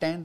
10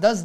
10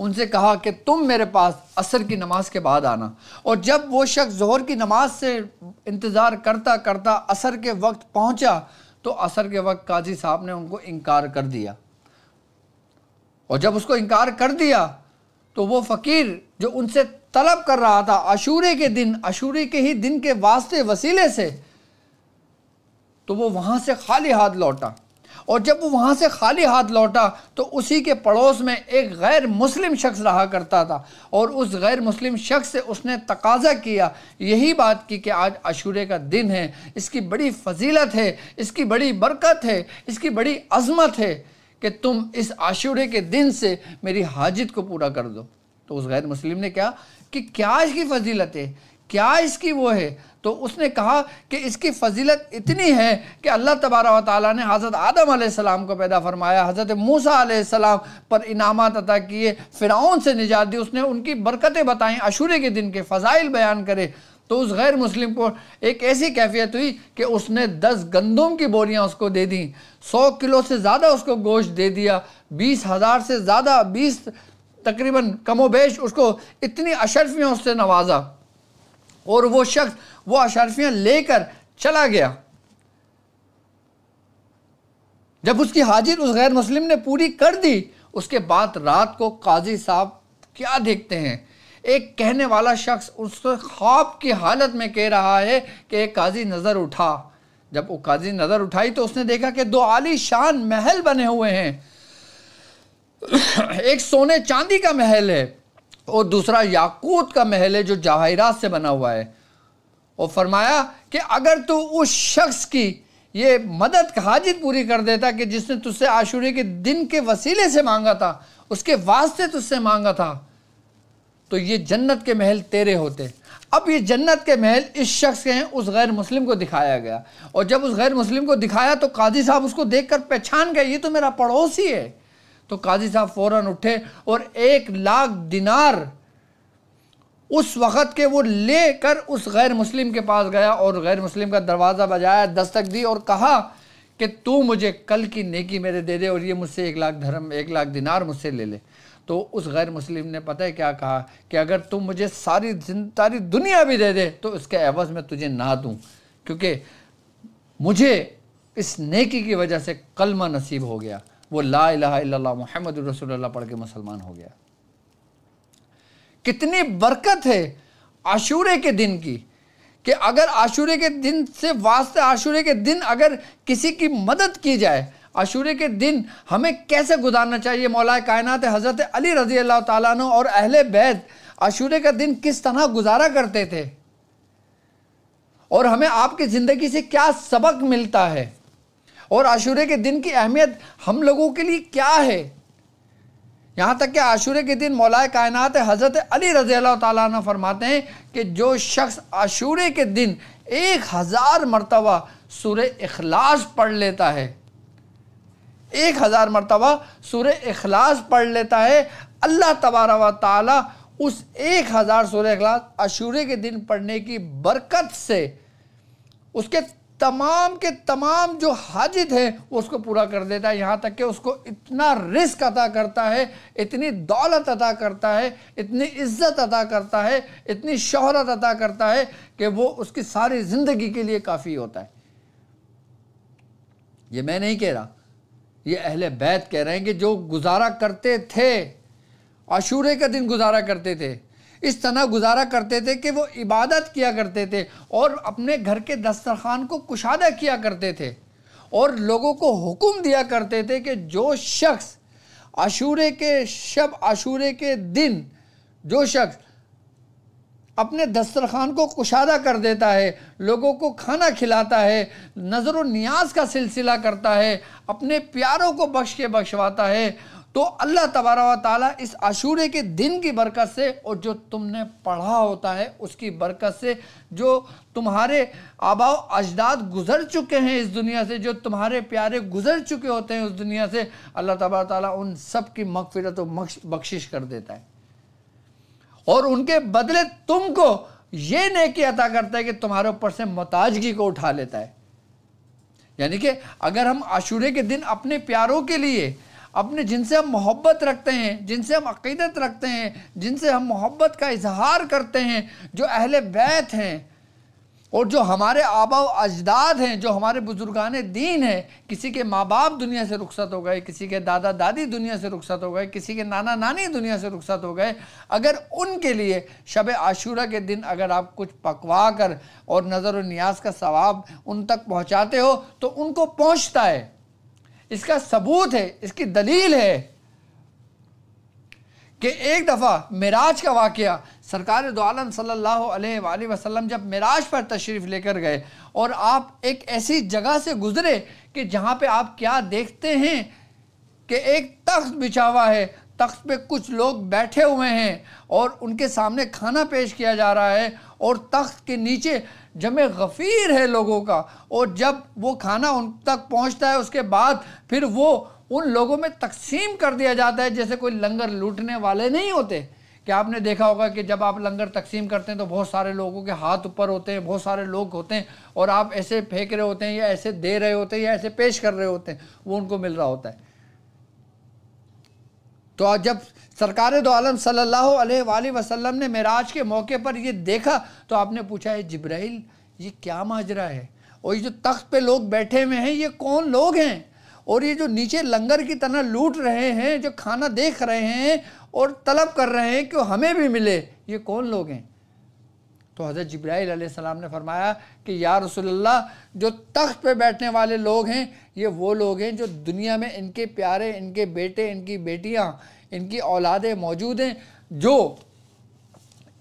ان سے کہا کہ تم میرے پاس عصر کی نماز کے بعد آنا۔ اور جب وہ شخص ظہر کی نماز سے انتظار کرتا کرتا عصر کے وقت پہنچا تو عصر کے وقت قاضی صاحب نے ان کو انکار کر دیا، اور جب اس کو انکار کر دیا تو وہ فقیر جو ان سے طلب کر رہا تھا عاشورے کے دن، عاشورے کے ہی دن کے واسطے وسیلے سے، تو وہ وہاں سے خالی ہاتھ لوٹا۔ اور جب وہ وہاں سے خالی ہاتھ لوٹا تو اسی کے پڑوس میں ایک غیر مسلم شخص رہا کرتا تھا، اور اس غیر مسلم شخص سے اس نے تقاضا کیا، یہی بات کی کہ آج عاشورے کا دن ہے، اس کی بڑی فضیلت ہے، اس کی بڑی برکت ہے، اس کی بڑی عظمت ہے کہ تم اس عاشورے کے دن سے میری حاجت کو پورا کر دو۔ تو اس غیر مسلم نے کہا کہ کیا اس کی فضیلت ہے، کیا اس کی وہ ہے؟ تو اس نے کہا کہ اس کی فضیلت اتنی ہے کہ اللہ تبارک و تعالیٰ نے حضرت آدم علیہ السلام کو پیدا فرمایا، حضرت موسیٰ علیہ السلام پر انعامات عطا کیے، فرعون سے نجات دی، اس نے ان کی برکتیں بتائیں، عاشورے کے دن کے فضائل بیان کرے۔ تو اس غیر مسلم کو ایک ایسی کیفیت ہوئی کہ اس نے 10 گندم کی بوریاں اس کو دے دیں، 100 کلو سے زیادہ اس کو گوشت دے دیا، 20,000 سے زیادہ، 20 تقریباً کم و بیش اس کو اتنی اشرفیاں اس سے نوازا، اور وہ شخص وہ اشرفیاں لے کر چلا گیا۔ جب اس کی حاجت اس غیر مسلم نے پوری کر دی، اس کے بعد رات کو قاضی صاحب کیا دیکھتے ہیں، ایک کہنے والا شخص اس کو خواب کی حالت میں کہہ رہا ہے کہ ایک قاضی نظر اٹھا۔ جب وہ قاضی نظر اٹھائی تو اس نے دیکھا کہ 2 عالی شان محل بنے ہوئے ہیں، ایک سونے چاندی کا محل ہے اور دوسرا یاقوت کا محل ہے جو جواہرات سے بنا ہوا ہے۔ اور فرمایا کہ اگر تو اس شخص کی یہ مدد حاجت پوری کر دیتا کہ جس نے تجھ سے عاشورے کے دن کے وسیلے سے مانگا تھا، اس کے واسطے تجھ سے مانگا تھا، تو یہ جنت کے محل تیرے ہوتے۔ اب یہ جنت کے محل اس شخص کے ہیں، اس غیر مسلم کو دکھایا گیا، اور جب اس غیر مسلم کو دکھایا تو قاضی صاحب اس کو دیکھ کر پہچان گئے، یہ تو میرا پڑوسی ہے۔ تو قاضی صاحب فوراً اٹھے اور 1,00,000 دینار اس وقت کے وہ لے کر اس غیر مسلم کے پاس گیا، اور غیر مسلم کا دروازہ بجایا، دستک دی اور کہا کہ تو مجھے کل کی نیکی میرے دے دے، اور یہ مجھ سے 1,00,000 دینار مجھ سے لے لے۔ تو اس غیر مسلم نے پتہ ہے کیا کہا کہ اگر تم مجھے ساری دنیا بھی دے دے تو اس کے عوض میں تجھے نہ دوں، کیونکہ مجھے اس نیکی کی وجہ سے کلمہ نصیب ہو گیا، وہ لا الہ الا اللہ محمد رسول اللہ پڑھ کے مسلمان ہو گیا۔ کتنی برکت ہے عاشورے کے دن کی، کہ اگر عاشورے کے دن سے واسطے، عاشورے کے دن اگر کسی کی مدد کی جائے، عاشورے کے دن ہمیں کیسے گزارنا چاہیے۔ مولا کائنات حضرت علی رضی اللہ تعالیٰ عنہ اور اہل بیت عاشورے کا دن کس طرح گزارا کرتے تھے، اور ہمیں آپ کی زندگی سے کیا سبق ملتا ہے، اور عاشورے کے دن کی اہمیت ہم لوگوں کے لیے کیا ہے۔ یہاں تک کہ عاشورے کے دن مولا کائنات حضرت علی رضی اللہ تعالیٰ عنہ فرماتے ہیں کہ جو شخص عاشورے کے دن 1000 مرتبہ سورہ اخلاص پڑھ لیتا ہے، 1000 مرتبہ سورہ اخلاص پڑھ لیتا ہے، اللہ تبارک و تعالیٰ اس 1000 سورہ اخلاص عاشورے کے دن پڑھنے کی برکت سے اس کے تمام کے تمام جو حاجت ہے وہ اس کو پورا کر دیتا ہے، یہاں تک کہ اس کو اتنا رزق عطا کرتا ہے، اتنی دولت عطا کرتا ہے، اتنی عزت عطا کرتا ہے، اتنی شہرت عطا کرتا ہے کہ وہ اس کی ساری زندگی کے لیے کافی ہوتا ہے۔ یہ میں نہیں کہہ رہا، یہ اہل بیت کہہ رہے ہیں کہ جو گزارا کرتے تھے، عاشورے کا دن گزارا کرتے تھے، اس طرح گزارا کرتے تھے کہ وہ عبادت کیا کرتے تھے اور اپنے گھر کے دسترخوان کو کشادہ کیا کرتے تھے، اور لوگوں کو حکم دیا کرتے تھے کہ جو شخص عاشورے کے شب، عاشورے کے دن جو شخص اپنے دسترخوان کو کشادہ کر دیتا ہے، لوگوں کو کھانا کھلاتا ہے، نظر و نیاز کا سلسلہ کرتا ہے، اپنے پیاروں کو بخش کے بخشواتا ہے، تو اللہ تبارک و تعالیٰ اس عاشورے کے دن کی برکت سے، اور جو تم نے پڑھا ہوتا ہے اس کی برکت سے، جو تمہارے آباء و اجداد گزر چکے ہیں اس دنیا سے، جو تمہارے پیارے گزر چکے ہوتے ہیں اس دنیا سے، اللہ تبارک و تعالیٰ ان سب کی مغفرت و بخشش کر دیتا ہے، اور ان کے بدلے تم کو یہ نیکی عطا کرتا ہے کہ تمہارے اوپر سے محتاجگی کو اٹھا لیتا ہے۔ یعنی کہ اگر ہم عاشورے کے دن اپنے پیاروں کے لیے، اپنے جن سے ہم محبت رکھتے ہیں، جن سے ہم عقیدت رکھتے ہیں، جن سے ہم محبت کا اظہار کرتے ہیں، جو اہل بیت ہیں اور جو ہمارے آبا و اجداد ہیں، جو ہمارے بزرگان دین ہیں، کسی کے ماں باپ دنیا سے رخصت ہو گئے، کسی کے دادا دادی دنیا سے رخصت ہو گئے، کسی کے نانا نانی دنیا سے رخصت ہو گئے، اگر ان کے لیے شب عاشورہ کے دن اگر آپ کچھ پکوا کر اور نظر و نیاز کا ثواب ان تک پہنچاتے ہو تو ان کو پہنچتا ہے۔ اس کا ثبوت ہے، اس کی دلیل ہے کہ ایک دفعہ معراج کا واقعہ، سرکار دو عالم صلی اللہ علیہ وآلہ وسلم جب معراج پر تشریف لے کر گئے اور آپ ایک ایسی جگہ سے گزرے کہ جہاں پہ آپ کیا دیکھتے ہیں کہ ایک تخت بچھا ہوا ہے، تخت پہ کچھ لوگ بیٹھے ہوئے ہیں اور ان کے سامنے کھانا پیش کیا جا رہا ہے اور تخت کے نیچے جمع غفیر ہے لوگوں کا، اور جب وہ کھانا ان تک پہنچتا ہے اس کے بعد پھر وہ ان لوگوں میں تقسیم کر دیا جاتا ہے، جیسے کوئی لنگر لوٹنے والے نہیں ہوتے کہ آپ نے دیکھا ہوگا کہ جب آپ لنگر تقسیم کرتے ہیں تو بہت سارے لوگوں کے ہاتھ اوپر ہوتے ہیں، بہت سارے لوگ ہوتے ہیں اور آپ ایسے پھینک رہے ہوتے ہیں یا ایسے دے رہے ہوتے ہیں یا ایسے پیش کر رہے ہوتے ہیں، وہ ان کو مل رہا ہوتا ہے۔ تو جب سرکار دو عالم صلی اللہ علیہ وآلہ وسلم نے معراج کے موقع پر یہ دیکھا تو آپ نے پوچھا ہے جبرائیل یہ کیا ماجرا ہے، اور یہ جو تخت پہ لوگ بیٹھے ہوئے ہیں یہ کون لوگ ہیں، اور یہ جو نیچے لنگر کی طرح لوٹ رہے ہیں، جو کھانا دیکھ رہے ہیں اور طلب کر رہے ہیں کہ ہمیں بھی ملے، یہ کون لوگ ہیں؟ تو حضرت جبرائیل علیہ السلام نے فرمایا کہ یا رسول اللہ جو تخت پہ بیٹھنے والے لوگ ہیں یہ وہ لوگ ہیں جو دنیا میں ان کے پیارے، ان کے بیٹے، ان کی بیٹیاں، ان کی اولادیں موجود ہیں، جو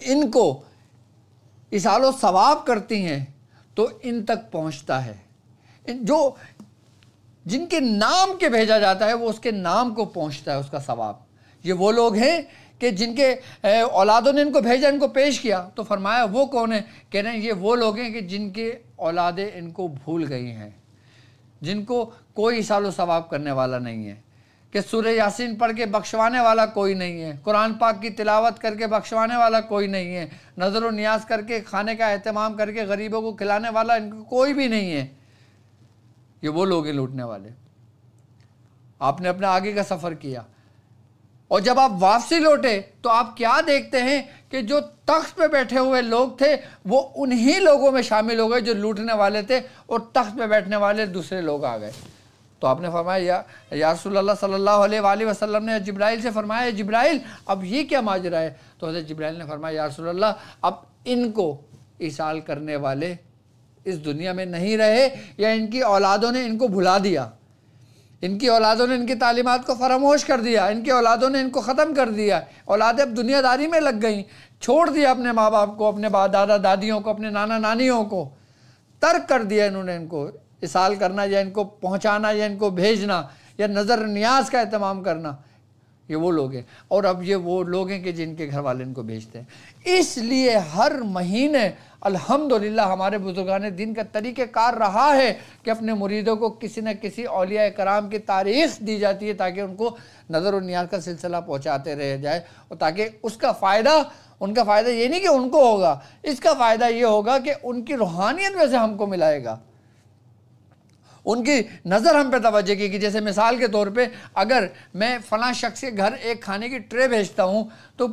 ان کو ایصال و ثواب کرتی ہیں تو ان تک پہنچتا ہے، جو جن کے نام کے بھیجا جاتا ہے وہ اس کے نام کو پہنچتا ہے اس کا ثواب۔ یہ وہ لوگ ہیں کہ جن کے اولادوں نے ان کو بھیجا، ان کو پیش کیا، تو فرمایا وہ کون ہیں؟ کہہ رہے ہیں یہ وہ لوگ ہیں کہ جن کے اولادیں ان کو بھول گئی ہیں، جن کو کوئی ایصال و ثواب کرنے والا نہیں ہے، کہ سورہ یاسین پڑھ کے بخشوانے والا کوئی نہیں ہے، قرآن پاک کی تلاوت کر کے بخشوانے والا کوئی نہیں ہے، نظر و نیاز کر کے کھانے کا اہتمام کر کے غریبوں کو کھلانے والا ان کو کوئی بھی نہیں ہے۔ یہ وہ لوگ ہیں لوٹنے والے۔ آپ نے اپنا آگے کا سفر کیا اور جب آپ واپسی لوٹے تو آپ کیا دیکھتے ہیں کہ جو تخت پہ بیٹھے ہوئے لوگ تھے وہ انہی لوگوں میں شامل ہو گئے جو لوٹنے والے تھے، اور تخت پہ بیٹھنے والے دوسرے لوگ آ گئے۔ تو آپ نے فرمایا یا رسول اللہ صلی اللہ علیہ وآلہ وسلم نے جبرائیل سے فرمایا جبرائیل اب یہ کیا ماجرا ہے؟ تو حضرت جبرائیل نے فرمایا یا رسول اللہ اب ان کو ایصال کرنے والے اس دنیا میں نہیں رہے، یا ان کی اولادوں نے ان کو بھلا دیا، ان کی اولادوں نے ان کی تعلیمات کو فراموش کر دیا، ان کی اولادوں نے ان کو ختم کر دیا، اولادیں اب دنیا داری میں لگ گئیں، چھوڑ دیا اپنے ماں باپ کو، اپنے دادا دادیوں کو، اپنے نانا نانیوں کو، ترک کر دیا انہوں نے ان کو ایصال کرنا یا ان کو پہنچانا یا ان کو بھیجنا یا نظر نیاز کا اہتمام کرنا۔ یہ وہ لوگ ہیں، اور اب یہ وہ لوگ ہیں کہ جن کے گھر والے ان کو بھیجتے ہیں۔ اس لیے ہر مہینے الحمدللہ ہمارے بزرگان دین کا طریقہ کار رہا ہے کہ اپنے مریدوں کو کسی نہ کسی اولیاء کرام کی تاریخ دی جاتی ہے تاکہ ان کو نظر و نیاز کا سلسلہ پہنچاتے رہ جائے، اور تاکہ اس کا فائدہ، ان کا فائدہ یہ نہیں کہ ان کو ہوگا، اس کا فائدہ یہ ہوگا کہ ان کی روحانیت میں سے ہم کو ملائے گا، ان کی نظر ہم پہ توجہ کی۔ کہ جیسے مثال کے طور پہ اگر میں فلاں شخص کے گھر ایک کھانے کی ٹرے بھیجتا ہوں تو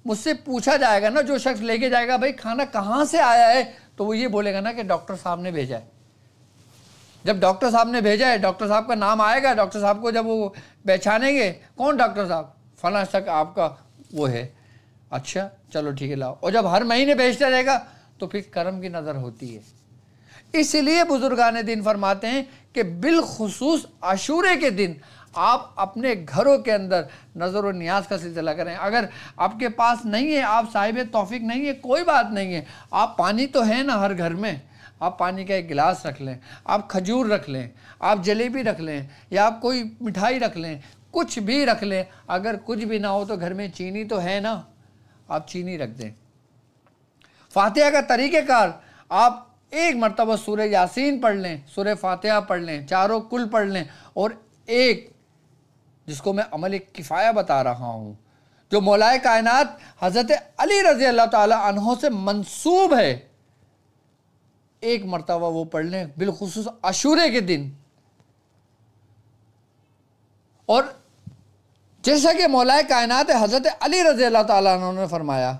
مجھ سے پوچھا جائے گا نا، جو شخص لے کے جائے گا بھائی کھانا کہاں سے آیا ہے، تو وہ یہ بولے گا نا کہ ڈاکٹر صاحب نے بھیجا ہے۔ جب ڈاکٹر صاحب نے بھیجا ہے، ڈاکٹر صاحب کا نام آئے گا، ڈاکٹر صاحب کو جب وہ پہچانیں گے کون ڈاکٹر صاحب، فلاں تک آپ کا وہ ہے، اچھا چلو ٹھیک ہے لاؤ، اور جب ہر مہینے بھیجتا رہے گا تو پھر کرم کی نظر ہوتی ہے۔ اس لیے بزرگان دین فرماتے ہیں کہ بالخصوص عاشورے کے دن آپ اپنے گھروں کے اندر نظر و نیاز کا سلسلہ کریں۔ اگر آپ کے پاس نہیں ہے، آپ صاحب توفیق نہیں ہے، کوئی بات نہیں ہے، آپ پانی تو ہے نا ہر گھر میں، آپ پانی کا ایک گلاس رکھ لیں، آپ کھجور رکھ لیں، آپ جلیبی رکھ لیں، یا آپ کوئی مٹھائی رکھ لیں، کچھ بھی رکھ لیں۔ اگر کچھ بھی نہ ہو تو گھر میں چینی تو ہے نا، آپ چینی رکھ دیں۔ فاتحہ کا طریقہ کار، آپ ایک مرتبہ سورہ یاسین پڑھ لیں، سورہ فاتحہ پڑھ لیں، چاروں کل پڑھ لیں، اور ایک جس کو میں عمل کفایہ بتا رہا ہوں جو مولا کائنات حضرت علی رضی اللہ تعالی عنہ سے منسوب ہے، ایک مرتبہ وہ پڑھ لیں بالخصوص عاشورے کے دن، اور جیسا کہ مولا کائنات حضرت علی رضی اللہ تعالیٰ عنہ نے فرمایا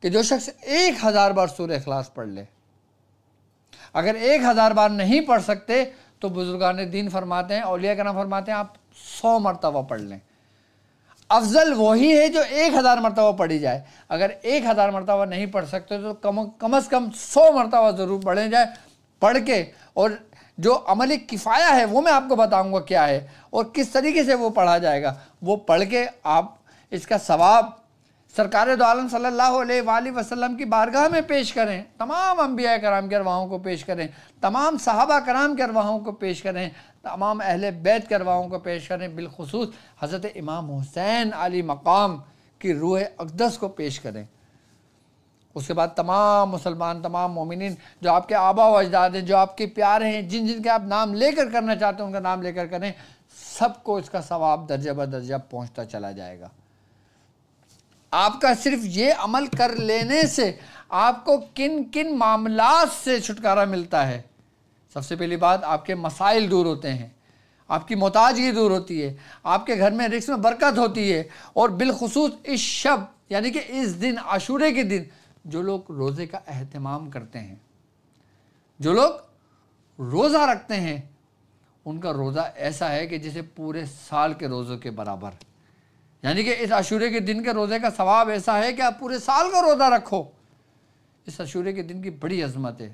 کہ جو شخص 1000 بار سورہ اخلاص پڑھ لے، اگر 1000 بار نہیں پڑھ سکتے تو بزرگان دین فرماتے ہیں، اولیاء کرام فرماتے ہیں آپ 100 مرتبہ پڑھ لیں۔ افضل وہی ہے جو 1000 مرتبہ پڑھی جائے۔ اگر 1000 مرتبہ نہیں پڑھ سکتے تو کم از کم 100 مرتبہ ضرور پڑھیں جائے، پڑھ کے، اور جو عملی کفایہ ہے وہ میں آپ کو بتاؤں گا کیا ہے اور کس طریقے سے وہ پڑھا جائے گا، وہ پڑھ کے آپ اس کا ثواب سرکار دو عالم صلی اللہ علیہ وآلہ وسلم کی بارگاہ میں پیش کریں، تمام انبیاء کرام کی ارواحوں کو پیش کریں، تمام صحابہ کرام کی ارواحوں کو پیش کریں، تمام اہل بیت کی ارواحوں کو پیش کریں، بالخصوص حضرت امام حسین علی مقام کی روح اقدس کو پیش کریں۔ اس کے بعد تمام مسلمان، تمام مومنین جو آپ کے آبا و اجداد ہیں، جو آپ کے پیارے ہیں، جن جن کے آپ نام لے کر کرنا چاہتے ہیں ان کا نام لے کر کریں، سب کو اس کا ثواب درجہ بدرجہ پہنچتا چلا جائے گا۔ آپ کا صرف یہ عمل کر لینے سے آپ کو کن کن معاملات سے چھٹکارا ملتا ہے؟ سب سے پہلی بات، آپ کے مسائل دور ہوتے ہیں، آپ کی محتاجگی دور ہوتی ہے، آپ کے گھر میں رزق میں برکت ہوتی ہے، اور بالخصوص اس شب یعنی کہ اس دن عاشورے کے دن جو لوگ روزے کا اہتمام کرتے ہیں، جو لوگ روزہ رکھتے ہیں، ان کا روزہ ایسا ہے کہ جسے پورے سال کے روزوں کے برابر، یعنی کہ اس عاشورے کے دن کے روزے کا ثواب ایسا ہے کہ آپ پورے سال کا روزہ رکھو۔ اس عاشورے کے دن کی بڑی عظمت ہے،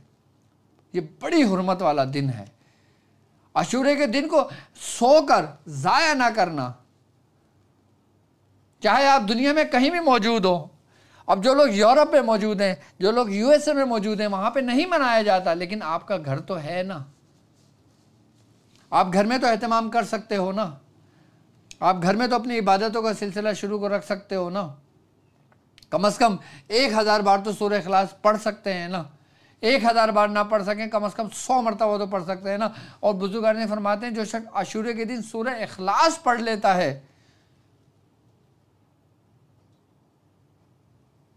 یہ بڑی حرمت والا دن ہے۔ عاشورے کے دن کو سو کر ضائع نہ کرنا، چاہے آپ دنیا میں کہیں بھی موجود ہو۔ اب جو لوگ یورپ میں موجود ہیں، جو لوگ USA میں موجود ہیں، وہاں پہ نہیں منایا جاتا، لیکن آپ کا گھر تو ہے نا، آپ گھر میں تو اہتمام کر سکتے ہو نا، آپ گھر میں تو اپنی عبادتوں کا سلسلہ شروع کر رکھ سکتے ہو نا، کم از کم 1000 بار تو سورہ اخلاص پڑھ سکتے ہیں نا، 1000 بار نہ پڑھ سکیں کم از کم 100 مرتبہ تو پڑھ سکتے ہیں نا۔ اور بزرگان نے فرماتے ہیں جو شخص عاشورے کے دن سورہ اخلاص پڑھ لیتا ہے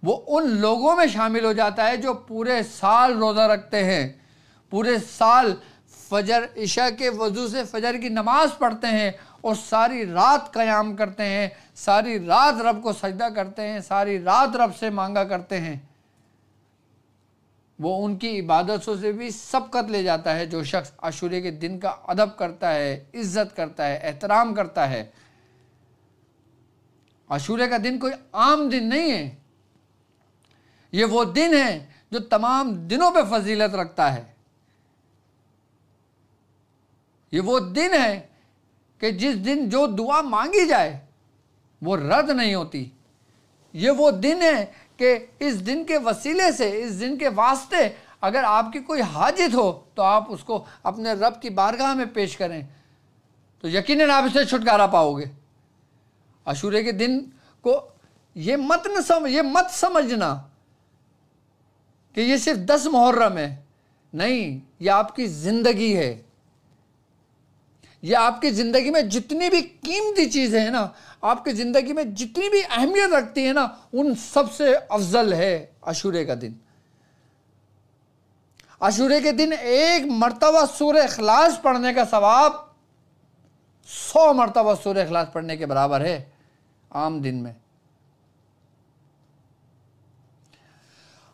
وہ ان لوگوں میں شامل ہو جاتا ہے جو پورے سال روزہ رکھتے ہیں، پورے سال فجر عشاء کے وضو سے فجر کی نماز پڑھتے ہیں اور ساری رات قیام کرتے ہیں، ساری رات رب کو سجدہ کرتے ہیں، ساری رات رب سے مانگا کرتے ہیں۔ وہ ان کی عبادتوں سے بھی سبقت لے جاتا ہے جو شخص عاشورے کے دن کا ادب کرتا ہے، عزت کرتا ہے، احترام کرتا ہے۔ عاشورے کا دن کوئی عام دن نہیں ہے، یہ وہ دن ہے جو تمام دنوں پہ فضیلت رکھتا ہے۔ یہ وہ دن ہے کہ جس دن جو دعا مانگی جائے وہ رد نہیں ہوتی۔ یہ وہ دن ہے کہ اس دن کے وسیلے سے، اس دن کے واسطے اگر آپ کی کوئی حاجت ہو تو آپ اس کو اپنے رب کی بارگاہ میں پیش کریں تو یقیناً آپ اسے چھٹکارا پاؤ گے۔ عاشورے کے دن کو یہ مت سمجھنا کہ یہ صرف 10 محرم ہے، نہیں، یہ آپ کی زندگی ہے۔ یہ آپ کی زندگی میں جتنی بھی قیمتی چیزیں ہیں نا، آپ کی زندگی میں جتنی بھی اہمیت رکھتی ہیں نا، ان سب سے افضل ہے عاشورے کا دن۔ عاشورے کے دن ایک مرتبہ سورہ اخلاص پڑھنے کا ثواب 100 مرتبہ سورہ اخلاص پڑھنے کے برابر ہے عام دن میں۔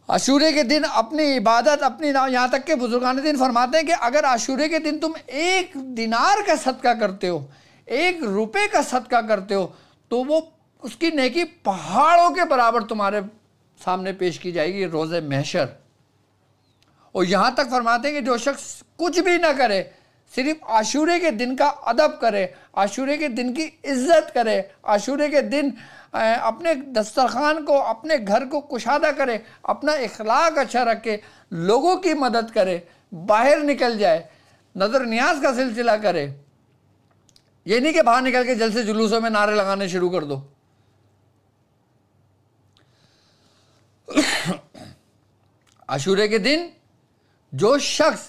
عاشورے کے دن اپنی عبادت، یہاں تک کہ بزرگان دین فرماتے ہیں کہ اگر عاشورے کے دن تم 1 دینار کا صدقہ کرتے ہو، 1 روپے کا صدقہ کرتے ہو، تو وہ اس کی نیکی پہاڑوں کے برابر تمہارے سامنے پیش کی جائے گی روز محشر۔ اور یہاں تک فرماتے ہیں کہ جو شخص کچھ بھی نہ کرے، صرف عاشورے کے دن کا ادب کرے، عاشورے کے دن کی عزت کرے، عاشورے کے دن اپنے دسترخوان کو، اپنے گھر کو کشادہ کرے، اپنا اخلاق اچھا رکھے، لوگوں کی مدد کرے، باہر نکل جائے، نظر نیاز کا سلسلہ کرے، یہ نہیں کہ باہر نکل کے جلسے جلوسوں میں نعرے لگانے شروع کر دو۔ عاشورے کے دن جو شخص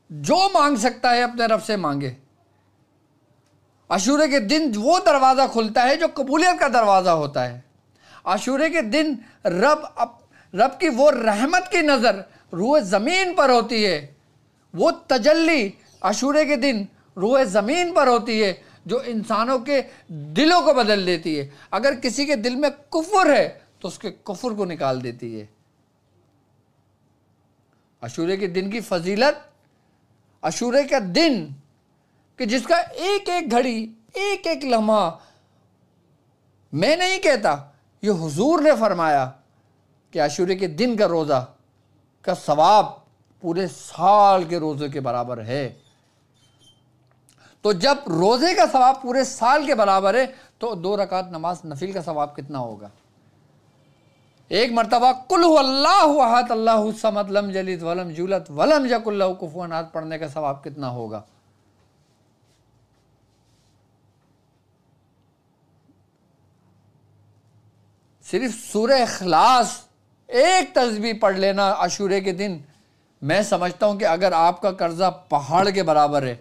جو مانگ سکتا ہے اپنے رب سے مانگے۔ عاشورے کے دن وہ دروازہ کھلتا ہے جو قبولیت کا دروازہ ہوتا ہے۔ عاشورے کے دن رب کی وہ رحمت کی نظر روح زمین پر ہوتی ہے، وہ تجلی عاشورے کے دن روح زمین پر ہوتی ہے جو انسانوں کے دلوں کو بدل دیتی ہے. اگر کسی کے دل میں کفر ہے تو اس کے کفر کو نکال دیتی ہے. عاشورے کے دن کی فضیلت، عاشورے کا دن کہ جس کا ایک ایک گھڑی، ایک ایک لمحہ، میں نہیں کہتا، یہ حضور نے فرمایا کہ عاشورے کے دن کا روزہ کا ثواب پورے سال کے روزے کے برابر ہے. تو جب روزے کا ثواب پورے سال کے برابر ہے تو 2 رکعت نماز نفل کا ثواب کتنا ہوگا؟ ایک مرتبہ قل هو اللہ احد اللہ الصمد لم یلد ولم یولد ولم یکن لہ کفوا احد پڑھنے کا ثواب کتنا ہوگا؟ صرف سورہ اخلاص ایک تسبیح پڑھ لینا عاشورے کے دن، میں سمجھتا ہوں کہ اگر آپ کا قرضہ پہاڑ کے برابر ہے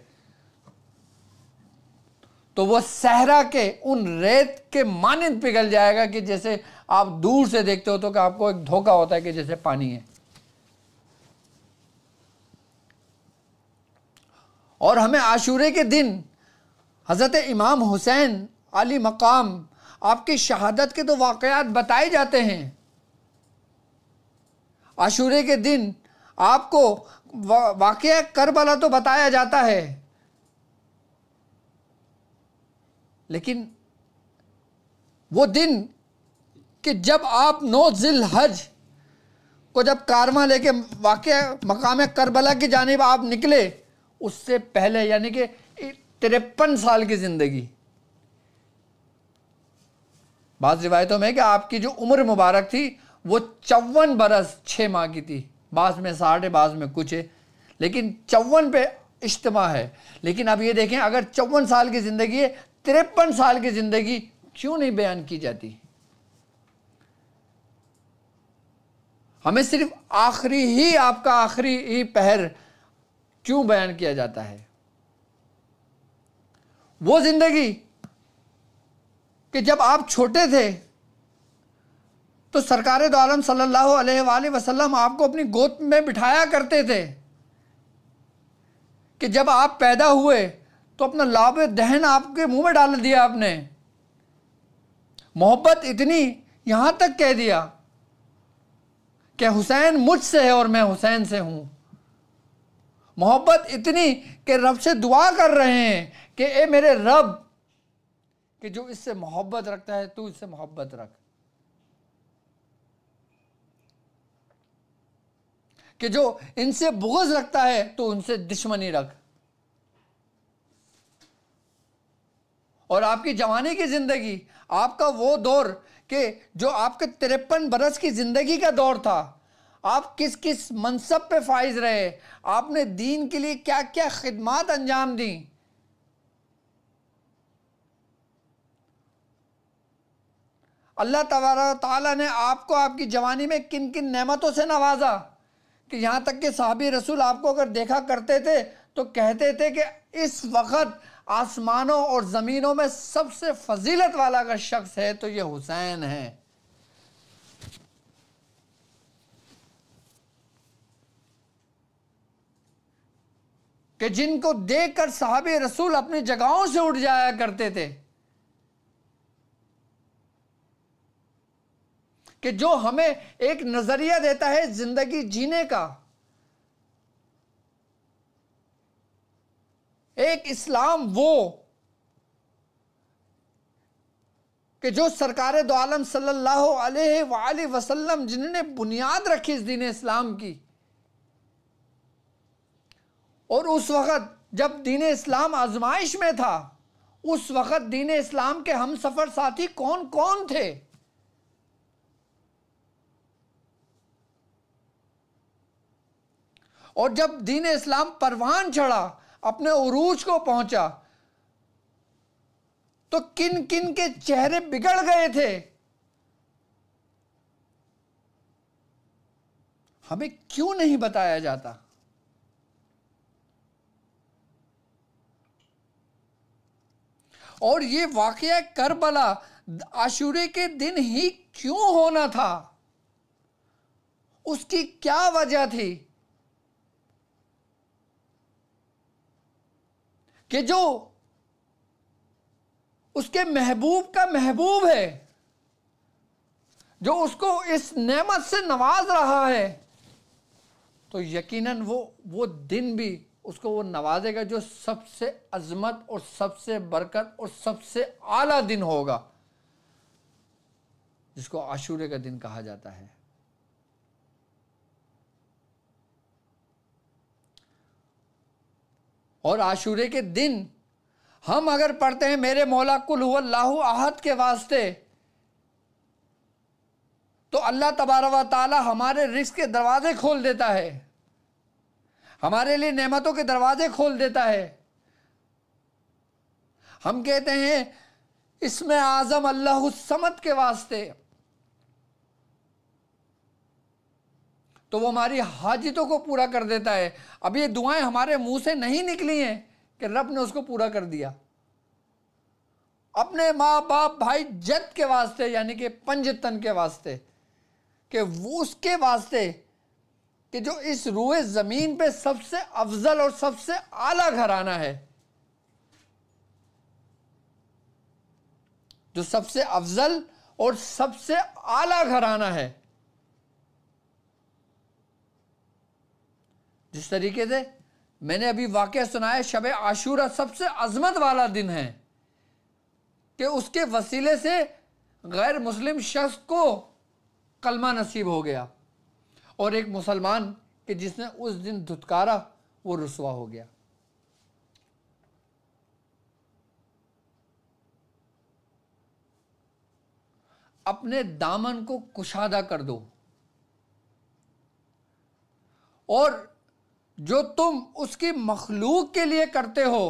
تو وہ صحرا کے ان ریت کے مانند پگھل جائے گا کہ جیسے آپ دور سے دیکھتے ہو تو کہ آپ کو ایک دھوکہ ہوتا ہے کہ جیسے پانی ہے. اور ہمیں عاشورے کے دن حضرت امام حسین علی مقام آپ کی شہادت کے تو واقعات بتائے جاتے ہیں. عاشورے کے دن آپ کو واقعہ کربلا تو بتایا جاتا ہے، لیکن وہ دن کہ جب آپ 9 ذی الحج کو جب کارواں لے کے واقعہ مقام کربلا کی جانب آپ نکلے، اس سے پہلے یعنی کہ 53 سال کی زندگی. بعض روایتوں میں کہ آپ کی جو عمر مبارک تھی وہ 54 برس 6 ماہ کی تھی، بعض میں 60 بعض میں کچھ ہے، لیکن 54 پہ اجتماع ہے. لیکن اب یہ دیکھیں اگر 54 سال کی زندگی ہے، 53 سال کی زندگی کیوں نہیں بیان کی جاتی؟ ہمیں صرف آخری ہی آپ کا آخری ہی پہر کیوں بیان کیا جاتا ہے؟ وہ زندگی کہ جب آپ چھوٹے تھے تو سرکار دو عالم صلی اللہ علیہ وآلہ وسلم آپ کو اپنی گود میں بٹھایا کرتے تھے، کہ جب آپ پیدا ہوئے تو اپنا لعاب دہن آپ کے منہ میں ڈال دیا آپ نے. محبت اتنی یہاں تک کہہ دیا کہ حسین مجھ سے ہے اور میں حسین سے ہوں. محبت اتنی کہ رب سے دعا کر رہے ہیں کہ اے میرے رب، کہ جو اس سے محبت رکھتا ہے تو اس سے محبت رکھ، کہ جو ان سے بغض رکھتا ہے تو ان سے دشمنی رکھ. اور آپ کی جوانی کی زندگی، آپ کا وہ دور کہ جو آپ کے 53 برس کی زندگی کا دور تھا، آپ کس کس منصب پہ فائز رہے، آپ نے دین کے لیے کیا کیا خدمات انجام دیں. اللہ تبارک و تعالیٰ نے آپ کو آپ کی جوانی میں کن کن نعمتوں سے نوازا، کہ یہاں تک کہ صحابی رسول آپ کو اگر دیکھا کرتے تھے تو کہتے تھے کہ اس وقت آسمانوں اور زمینوں میں سب سے فضیلت والا اگر شخص ہے تو یہ حسین ہے. کہ جن کو دیکھ کر صحابی رسول اپنی جگہوں سے اٹھ جایا کرتے تھے، کہ جو ہمیں ایک نظریہ دیتا ہے زندگی جینے کا، ایک اسلام وہ کہ جو سرکار دو عالم صلی اللہ علیہ وآلہ وسلم جنہوں نے بنیاد رکھی اس دین اسلام کی. اور اس وقت جب دین اسلام آزمائش میں تھا، اس وقت دین اسلام کے ہم سفر ساتھی کون کون تھے؟ اور جب دین اسلام پروان چڑھا، اپنے عروج کو پہنچا، تو کن کن کے چہرے بگڑ گئے تھے؟ ہمیں کیوں نہیں بتایا جاتا؟ اور یہ واقعہ کربلا عاشورے کے دن ہی کیوں ہونا تھا؟ اس کی کیا وجہ تھی؟ کہ جو اس کے محبوب کا محبوب ہے، جو اس کو اس نعمت سے نواز رہا ہے، تو یقیناً وہ دن بھی اس کو وہ نوازے گا جو سب سے عظمت اور سب سے برکت اور سب سے اعلیٰ دن ہوگا، جس کو عاشورے کا دن کہا جاتا ہے۔ اور عاشورے کے دن ہم اگر پڑھتے ہیں میرے مولا قل هو اللہ احد کے واسطے، تو اللہ تبارک و تعالی ہمارے رزق کے دروازے کھول دیتا ہے، ہمارے لیے نعمتوں کے دروازے کھول دیتا ہے۔ ہم کہتے ہیں اسم اعظم اللہ الصمد کے واسطے، تو وہ ہماری حاجتوں کو پورا کر دیتا ہے۔ اب یہ دعائیں ہمارے منہ سے نہیں نکلی ہیں کہ رب نے اس کو پورا کر دیا۔ اپنے ماں باپ بھائی جد کے واسطے، یعنی کہ پنجتن کے واسطے، کہ وہ اس کے واسطے کہ جو اس روئے زمین پہ سب سے افضل اور سب سے اعلیٰ گھرانہ ہے، جو سب سے افضل اور سب سے اعلیٰ گھرانہ ہے، جس طریقے سے میں نے ابھی واقعہ سنایا، شب عاشورہ سب سے عظمت والا دن ہے کہ اس کے وسیلے سے غیر مسلم شخص کو کلمہ نصیب ہو گیا، اور ایک مسلمان کہ جس نے اس دن دھتکارا وہ رسوا ہو گیا۔ اپنے دامن کو کشادہ کر دو، اور جو تم اس کی مخلوق کے لیے کرتے ہو،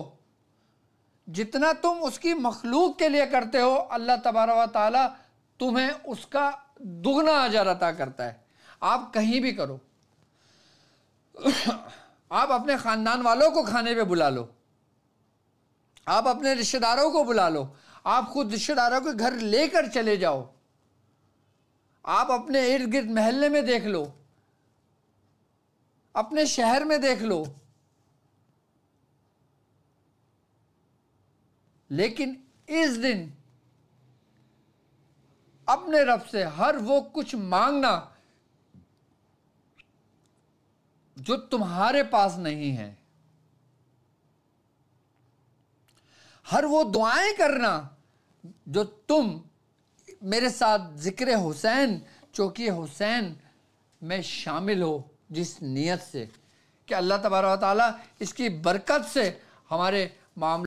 جتنا تم اس کی مخلوق کے لیے کرتے ہو، اللہ تبارک و تعالی تمہیں اس کا دگنا اجر عطا کرتا ہے۔ آپ کہیں بھی کرو، آپ اپنے خاندان والوں کو کھانے پہ بلا لو، آپ اپنے رشتہ داروں کو بلا لو، آپ خود رشتہ داروں کے گھر لے کر چلے جاؤ، آپ اپنے ارد گرد محلے میں دیکھ لو، اپنے شہر میں دیکھ لو، لیکن اس دن اپنے رب سے ہر وہ کچھ مانگنا جو تمہارے پاس نہیں ہے، ہر وہ دعائیں کرنا جو تم میرے ساتھ ذکر حسین چوکی حسین میں شامل ہو، جس نیت سے کہ اللہ تبارک و تعالیٰ اس کی برکت سے ہمارے معاملے